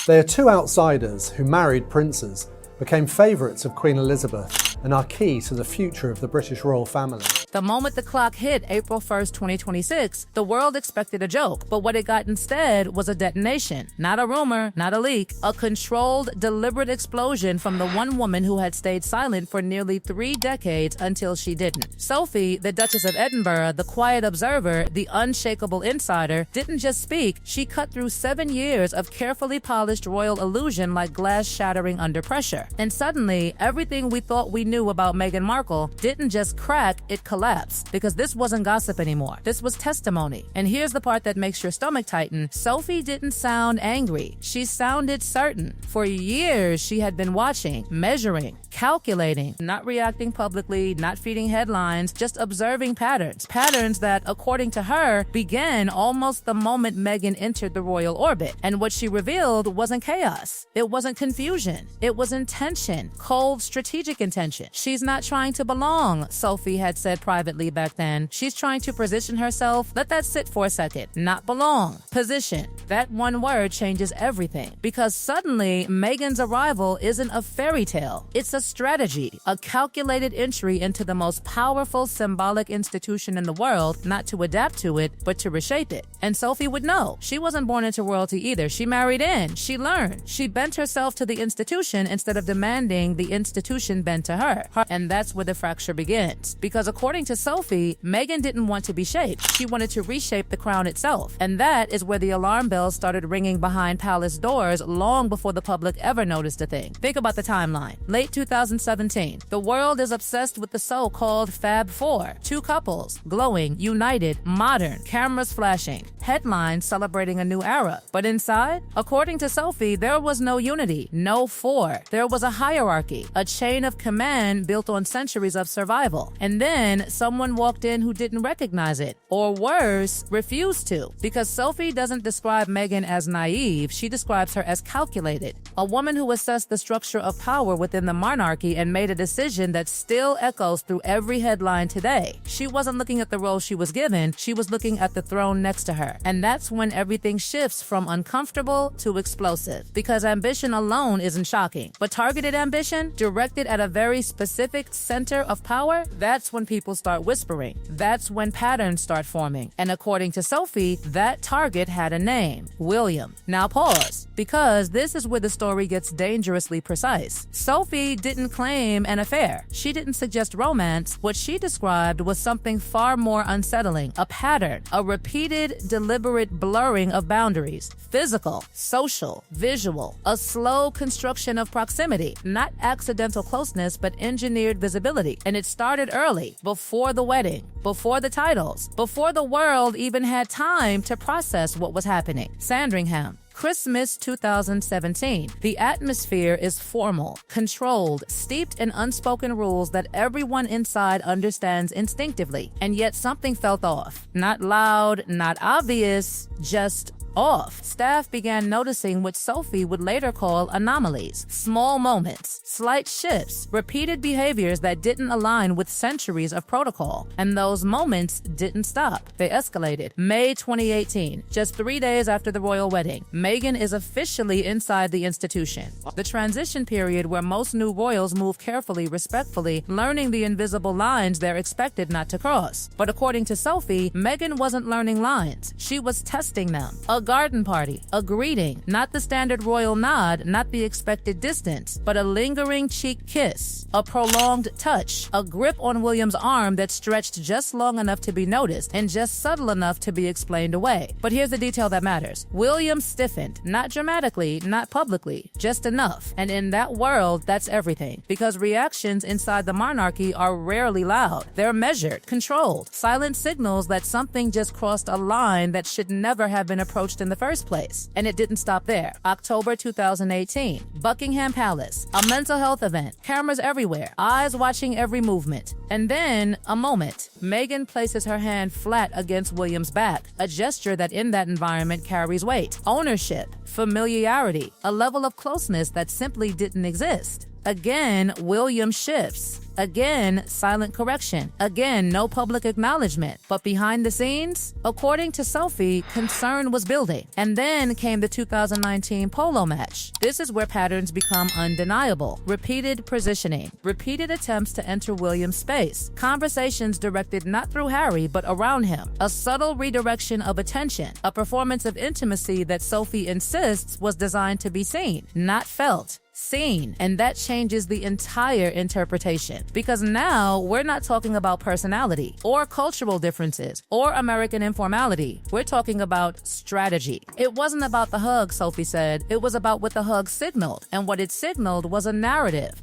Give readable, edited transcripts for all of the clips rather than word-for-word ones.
They are two outsiders who married princes, became favourites of Queen Elizabeth, and are key to the future of the British royal family. The moment the clock hit April 1st, 2026, the world expected a joke, but what it got instead was a detonation. Not a rumor, not a leak, a controlled, deliberate explosion from the one woman who had stayed silent for nearly 3 decades until she didn't. Sophie, the Duchess of Edinburgh, the quiet observer, the unshakable insider, didn't just speak, she cut through 7 years of carefully polished royal illusion like glass shattering under pressure. And suddenly, everything we thought we knew about Meghan Markle didn't just crack, it collapsed. Because this wasn't gossip anymore. This was testimony. And here's the part that makes your stomach tighten. Sophie didn't sound angry. She sounded certain. For years, she had been watching, measuring, calculating, not reacting publicly, not feeding headlines, just observing patterns. Patterns that, according to her, began almost the moment Meghan entered the royal orbit. And what she revealed wasn't chaos. It wasn't confusion. It was intention. Cold, strategic intention. She's not trying to belong, Sophie had said privately back then. She's trying to position herself. Let that sit for a second. Not belong. Position. That one word changes everything. Because suddenly, Meghan's arrival isn't a fairy tale. It's a strategy. A calculated entry into the most powerful symbolic institution in the world, not to adapt to it, but to reshape it. And Sophie would know. She wasn't born into royalty either. She married in. She learned. She bent herself to the institution instead of demanding the institution bend to her. And that's where the fracture begins. Because according to Sophie, Meghan didn't want to be shaped. She wanted to reshape the crown itself. And that is where the alarm bells started ringing behind palace doors long before the public ever noticed a thing. Think about the timeline. Late 2017. The world is obsessed with the so-called Fab Four. 2 couples, glowing, united, modern, cameras flashing, headlines celebrating a new era. But inside, according to Sophie, there was no unity, no four. There was a hierarchy, a chain of command built on centuries of survival. And then someone walked in who didn't recognize it, or worse, refused to. Because Sophie doesn't describe Meghan as naive, she describes her as calculated. A woman who assessed the structure of power within the monarchy and made a decision that still echoes through every headline today. She wasn't looking at the role she was given, she was looking at the throne next to her. And that's when everything shifts from uncomfortable to explosive. Because ambition alone isn't shocking, but targeted ambition, directed at a very specific center of power, that's when people start whispering. That's when patterns start forming. And according to Sophie, that target had a name, William. Now pause, because this is where the story gets dangerously precise. Sophie didn't claim an affair. She didn't suggest romance. What she described was something far more unsettling, a pattern, a repeated, deliberate blurring of boundaries, physical, social, visual, a slow construction of proximity, not accidental closeness, but engineered visibility. And it started early, before the wedding, before the titles, before the world even had time to process what was happening. Sandringham, Christmas 2017. The atmosphere is formal, controlled, steeped in unspoken rules that everyone inside understands instinctively. And yet something felt off. Not loud, not obvious, just off. Staff began noticing what Sophie would later call anomalies, small moments, slight shifts, repeated behaviors that didn't align with centuries of protocol. And those moments didn't stop. They escalated. May 2018, just 3 days after the royal wedding, Meghan is officially inside the institution. The transition period where most new royals move carefully, respectfully, learning the invisible lines they're expected not to cross. But according to Sophie, Meghan wasn't learning lines. She was testing them. A garden party, a greeting, not the standard royal nod, not the expected distance, but a lingering cheek kiss, a prolonged touch, a grip on William's arm that stretched just long enough to be noticed and just subtle enough to be explained away. But here's the detail that matters. William stiffened, not dramatically, not publicly, just enough. And in that world, that's everything. Because reactions inside the monarchy are rarely loud. They're measured, controlled, silent signals that something just crossed a line that should never have been approached in the first place. And it didn't stop there. October 2018, Buckingham Palace, a mental health event, cameras everywhere, eyes watching every movement. And then, a moment, Meghan places her hand flat against William's back, a gesture that in that environment carries weight, ownership, familiarity, a level of closeness that simply didn't exist. Again, William shifts. Again, silent correction. Again, no public acknowledgement. But behind the scenes, according to Sophie, concern was building. And then came the 2019 polo match. This is where patterns become undeniable. Repeated positioning, repeated attempts to enter William's space, conversations directed not through Harry but around him, a subtle redirection of attention, a performance of intimacy that Sophie insists was designed to be seen, not felt. Seen, and that changes the entire interpretation, because now we're not talking about personality or cultural differences or American informality. We're talking about strategy. It wasn't about the hug, Sophie said. It was about what the hug signaled, and what it signaled was a narrative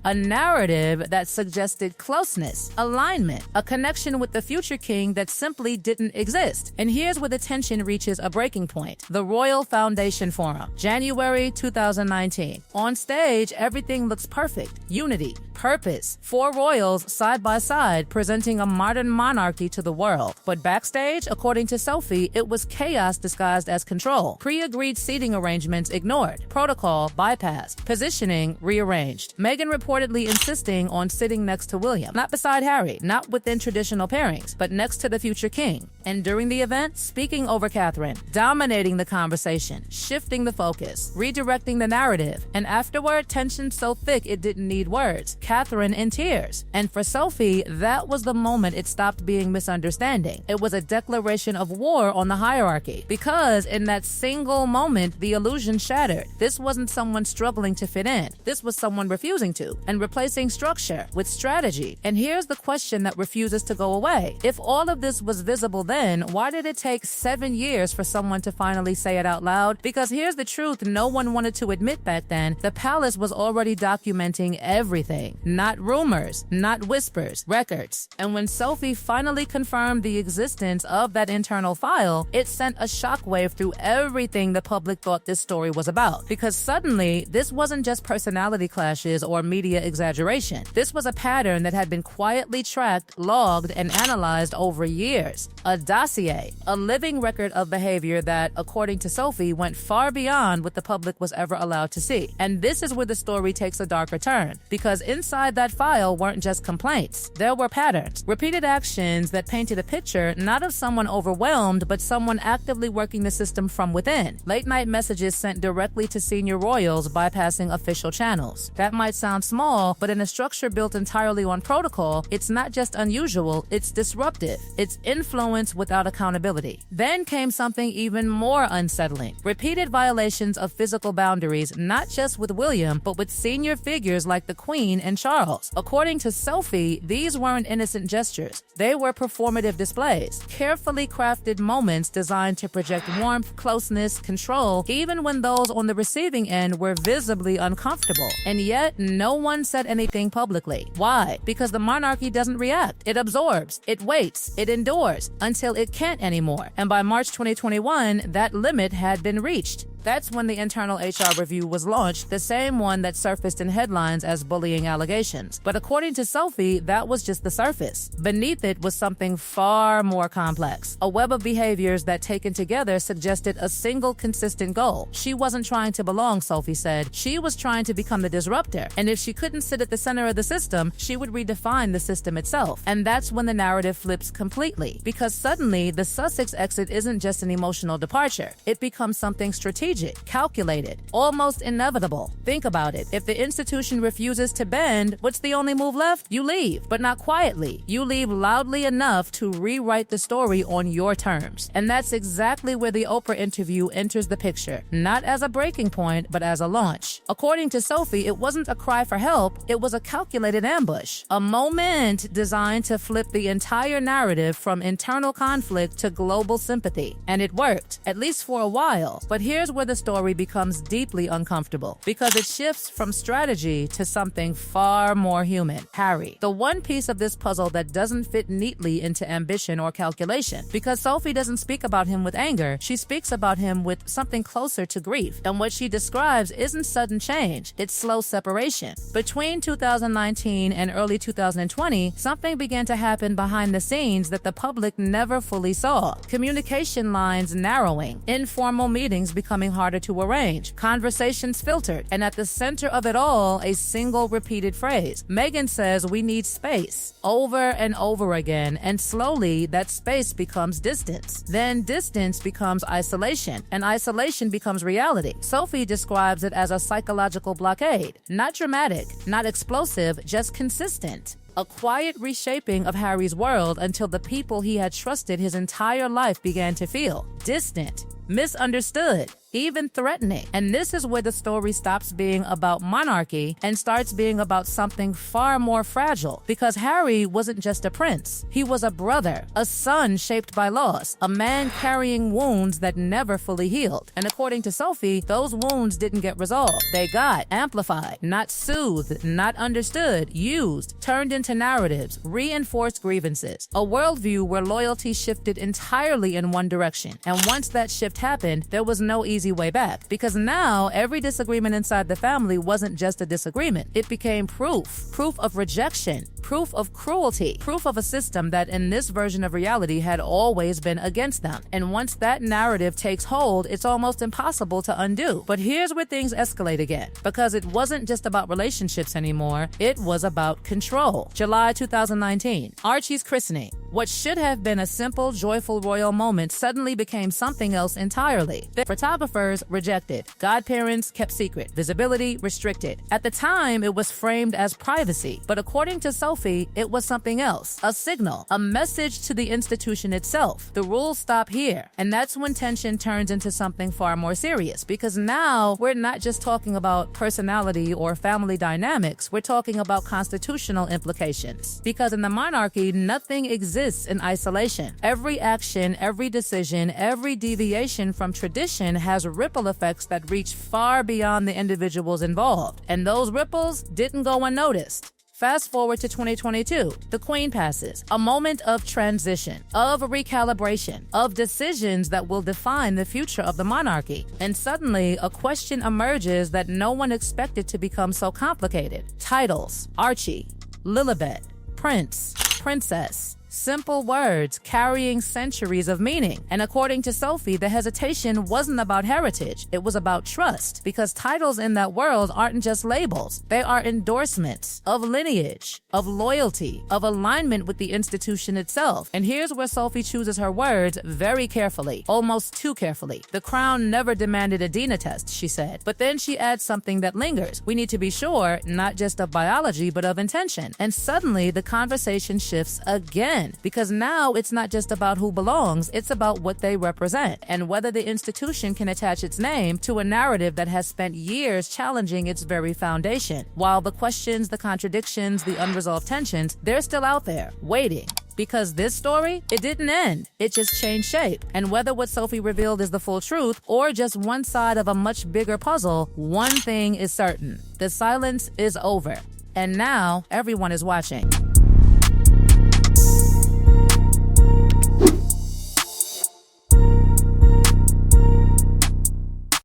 that suggested closeness, alignment, a connection with the future king that simply didn't exist. And here's where the tension reaches a breaking point. The Royal Foundation Forum, January 2019. On stage, everything looks perfect. Unity, purpose, 4 royals side by side presenting a modern monarchy to the world. But backstage, according to Sophie, it was chaos disguised as control. Pre-agreed seating arrangements ignored. Protocol bypassed. Positioning rearranged. Meghan reportedly insisting on sitting next to William. Not beside Harry, not within traditional pairings, but next to the future king. And during the event, speaking over Catherine, dominating the conversation, shifting the focus, redirecting the narrative, and afterward, tension so thick it didn't need words. Catherine in tears. And for Sophie, that was the moment it stopped being misunderstanding. It was a declaration of war on the hierarchy. Because in that single moment, the illusion shattered. This wasn't someone struggling to fit in. This was someone refusing to, and replacing structure with strategy. And here's the question that refuses to go away. If all of this was visible then, why did it take 7 years for someone to finally say it out loud? Because here's the truth no one wanted to admit back then. The palace was already documenting everything. Not rumors, not whispers, records. And when Sophie finally confirmed the existence of that internal file, it sent a shockwave through everything the public thought this story was about. Because suddenly, this wasn't just personality clashes or media exaggeration. This was a pattern that had been quietly tracked, logged, and analyzed over years. A dossier, a living record of behavior that, according to Sophie, went far beyond what the public was ever allowed to see. And this is where the story takes a darker turn, because inside that file weren't just complaints. There were patterns, repeated actions that painted a picture not of someone overwhelmed, but someone actively working the system from within. Late-night messages sent directly to senior royals bypassing official channels. That might sound small, but in a structure built entirely on protocol, it's not just unusual, it's disruptive. It's influence without accountability. Then came something even more unsettling. Repeated violations of physical boundaries, not just with William, but with senior figures like the Queen and Charles. According to Sophie, these weren't innocent gestures. They were performative displays, carefully crafted moments designed to project warmth, closeness, control, even when those on the receiving end were visibly uncomfortable. And yet, no one said anything publicly. Why? Because the monarchy doesn't react. It absorbs, it waits, it endures, until it can't anymore. And by March 2021, that limit had been reached. That's when the internal HR review was launched, the same one that surfaced in headlines as bullying allegations. But according to Sophie, that was just the surface. Beneath it was something far more complex. A web of behaviors that, taken together, suggested a single consistent goal. She wasn't trying to belong, Sophie said. She was trying to become the disruptor. And if she couldn't sit at the center of the system, she would redefine the system itself. And that's when the narrative flips completely. Because suddenly, the Sussex exit isn't just an emotional departure. It becomes something strategic, calculated, almost inevitable. Think about it. If the institution refuses to bend, what's the only move left? You leave, but not quietly. You leave loudly enough to rewrite the story on your terms. And that's exactly where the Oprah interview enters the picture. Not as a breaking point, but as a launch. According to Sophie, it wasn't a cry for help, it was a calculated ambush. A moment designed to flip the entire narrative from internal conflict to global sympathy. And it worked, at least for a while. But here's where the story becomes deeply uncomfortable, because it shifts from strategy to something far more human. Harry, the one piece of this puzzle that doesn't fit neatly into ambition or calculation. Because Sophie doesn't speak about him with anger, she speaks about him with something closer to grief. And what she describes isn't sudden change, it's slow separation. Between 2019 and early 2020, something began to happen behind the scenes that the public never fully saw. Communication lines narrowing, informal meetings becoming becoming harder to arrange, conversations filtered, and at the center of it all, a single repeated phrase. Meghan says we need space, over and over again, and slowly that space becomes distance. Then distance becomes isolation, and isolation becomes reality. Sophie describes it as a psychological blockade. Not dramatic, not explosive, just consistent. A quiet reshaping of Harry's world until the people he had trusted his entire life began to feel distant, misunderstood, even threatening. And this is where the story stops being about monarchy and starts being about something far more fragile. Because Harry wasn't just a prince. He was a brother, a son shaped by loss, a man carrying wounds that never fully healed. And according to Sophie, those wounds didn't get resolved. They got amplified, not soothed, not understood, used, turned into narratives, reinforced grievances. A worldview where loyalty shifted entirely in one direction. And once that shift happened, there was no easy way back, because now every disagreement inside the family wasn't just a disagreement. It became proof of rejection, proof of cruelty, proof of a system that in this version of reality had always been against them. And once that narrative takes hold, it's almost impossible to undo. But here's where things escalate again, because it wasn't just about relationships anymore, it was about control. July 2019, Archie's christening. What should have been a simple, joyful royal moment suddenly became something else entirely. The photographers rejected. Godparents kept secret. Visibility restricted. At the time, it was framed as privacy, but according to Sophie, it was something else. A signal, a message to the institution itself. The rules stop here, and that's when tension turns into something far more serious, because now we're not just talking about personality or family dynamics, we're talking about constitutional implications. Because in the monarchy, nothing exists in isolation. Every action, every decision, every deviation from tradition has ripple effects that reach far beyond the individuals involved. And those ripples didn't go unnoticed. Fast forward to 2022, the Queen passes, a moment of transition, of recalibration, of decisions that will define the future of the monarchy. And suddenly, a question emerges that no one expected to become so complicated. Titles: Archie, Lilibet, Prince, Princess. Simple words carrying centuries of meaning. And according to Sophie, the hesitation wasn't about heritage. It was about trust, because titles in that world aren't just labels. They are endorsements of lineage, of loyalty, of alignment with the institution itself. And here's where Sophie chooses her words very carefully, almost too carefully. The crown never demanded a DNA test, she said. But then she adds something that lingers. We need to be sure, not just of biology, but of intention. And suddenly, the conversation shifts again. Because now it's not just about who belongs, it's about what they represent and whether the institution can attach its name to a narrative that has spent years challenging its very foundation. While the questions, the contradictions, the unresolved tensions, they're still out there, waiting. Because this story, it didn't end. It just changed shape. And whether what Sophie revealed is the full truth or just one side of a much bigger puzzle, one thing is certain: the silence is over. And now everyone is watching.